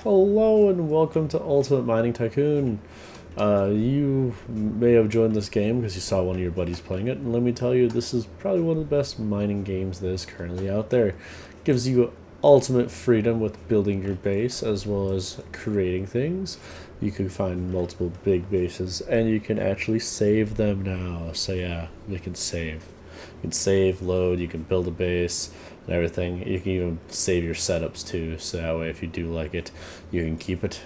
Hello and welcome to Ultimate Mining Tycoon. You may have joined this game because you saw one of your buddies playing it, and let me tell you, this is probably one of the best mining games that is currently out there. Gives you ultimate freedom with building your base as well as creating things. You can find multiple big bases, and you can actually save them now. So yeah, you can save. You can save, load, you can build a base and everything. You can even save your setups too, so that way if you do like it, you can keep it.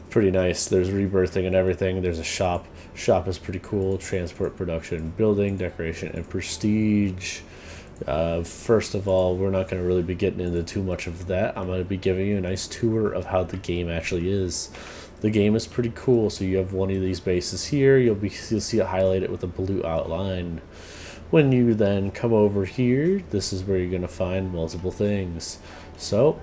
Pretty nice. There's rebirthing and everything. There's a shop. Shop is pretty cool. Transport, production, building, decoration, and prestige. First of all, we're not going to really be getting into too much of that. I'm going to be giving you a nice tour of how the game actually is. The game is pretty cool. So you have one of these bases here. You'll see it highlighted with a blue outline. When you then come over here, this is where you're going to find multiple things. So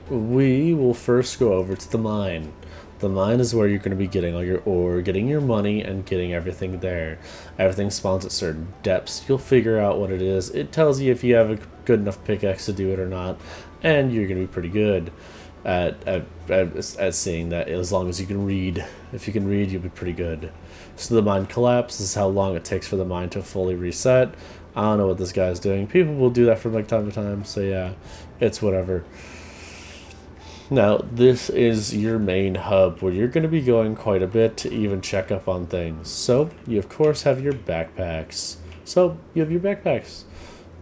we will first go over to the mine. The mine is where you're going to be getting all your ore, getting your money, and getting everything there. Everything spawns at certain depths. You'll figure out what it is. It tells you if you have a good enough pickaxe to do it or not, and you're going to be pretty good at seeing that, as long as you can read. If you can read, you'll be pretty good. So the mine collapse. This is how long it takes for the mine to fully reset. I don't know what this guy's doing. People will do that from like time to time, so yeah, it's whatever. Now, this is your main hub where you're going to be going quite a bit to even check up on things. So, you of course have your backpacks.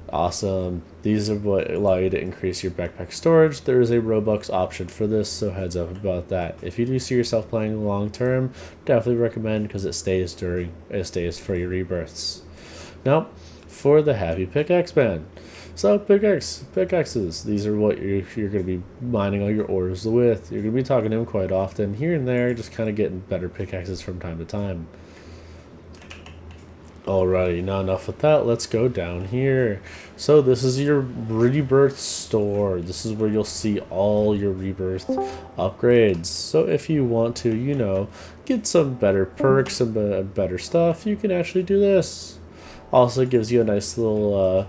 Awesome. These are what allow you to increase your backpack storage. There is a Robux option for this, so heads up about that. If you do see yourself playing long term, definitely recommend because it stays for your rebirths. Now, for the Happy Pickaxe Man. So pickaxes, these are what you're going to be mining all your ores with. You're going to be talking to him quite often, here and there, just kind of getting better pickaxes from time to time. Alrighty, now enough with that, let's go down here. So this is your rebirth store. This is where you'll see all your rebirth upgrades. So if you want to, get some better perks and better stuff, you can actually do this. Also gives you a nice little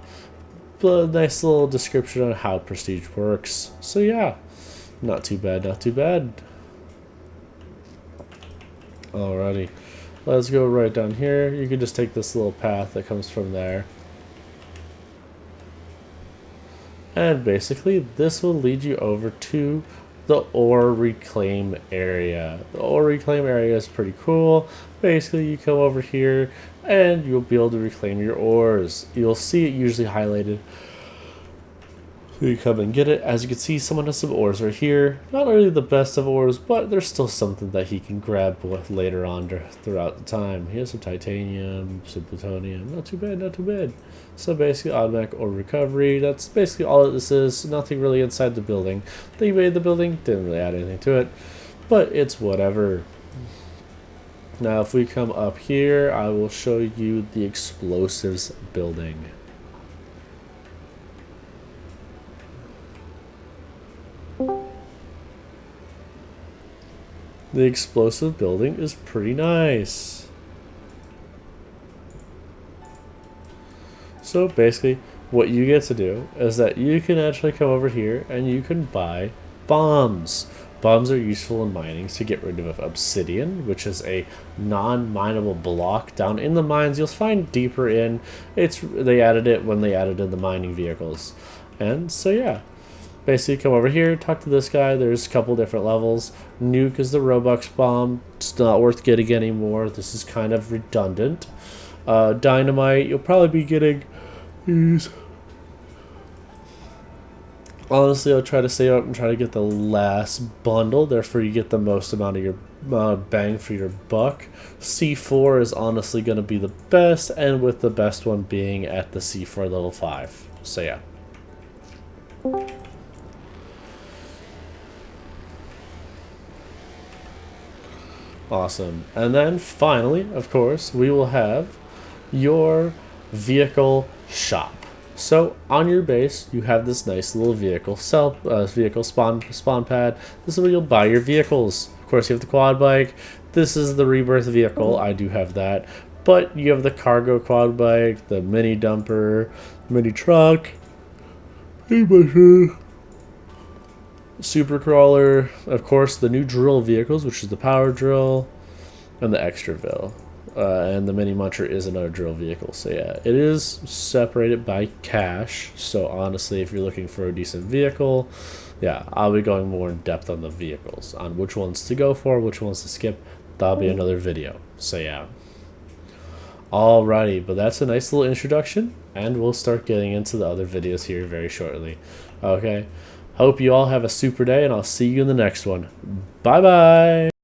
description on how prestige works. So yeah, not too bad. Alrighty, let's go right down here. You can just take this little path that comes from there, and basically this will lead you over to the ore reclaim area. The ore reclaim area is pretty cool. Basically, you come over here and you'll be able to reclaim your ores. You'll see it usually highlighted. So you come and get it. As you can see, someone has some ores right here. Not really the best of ores, but there's still something that he can grab with later on throughout the time. He has some titanium, some plutonium. Not too bad. So basically, automatic ore recovery. That's basically all that this is. Nothing really inside the building. They made the building, didn't really add anything to it, but it's whatever. Now, if we come up here, I will show you the explosives building. The explosive building is pretty nice. So basically, what you get to do is that you can actually come over here and you can buy bombs. Bombs are useful in mining to get rid of obsidian, which is a non-mineable block down in the mines. You'll find deeper in. They added it when they added in the mining vehicles, and so yeah. Basically, come over here, talk to this guy. There's a couple different levels. Nuke is the Robux bomb. It's not worth getting anymore. This is kind of redundant. Dynamite, you'll probably be getting these. Honestly, I'll try to save up and try to get the last bundle. Therefore, you get the most amount of your bang for your buck. C4 is honestly going to be the best, and with the best one being at the C4 level 5. So yeah. Awesome. And then finally, of course, we will have your vehicle shop. So on your base, you have this nice little vehicle spawn pad. This is where you'll buy your vehicles. Of course, you have the quad bike. This is the rebirth vehicle. I do have that. But you have the cargo quad bike, the mini dumper, mini truck, super crawler, of course, the new drill vehicles, which is the power drill and the extra drill. And the mini muncher is another drill vehicle. So yeah, it is separated by cash. So honestly, if you're looking for a decent vehicle, yeah, I'll be going more in depth on the vehicles, on which ones to go for, which ones to skip. That'll be another video. So yeah. Alrighty, but that's a nice little introduction, and we'll start getting into the other videos here very shortly. Okay, hope you all have a super day, and I'll see you in the next one. Bye bye.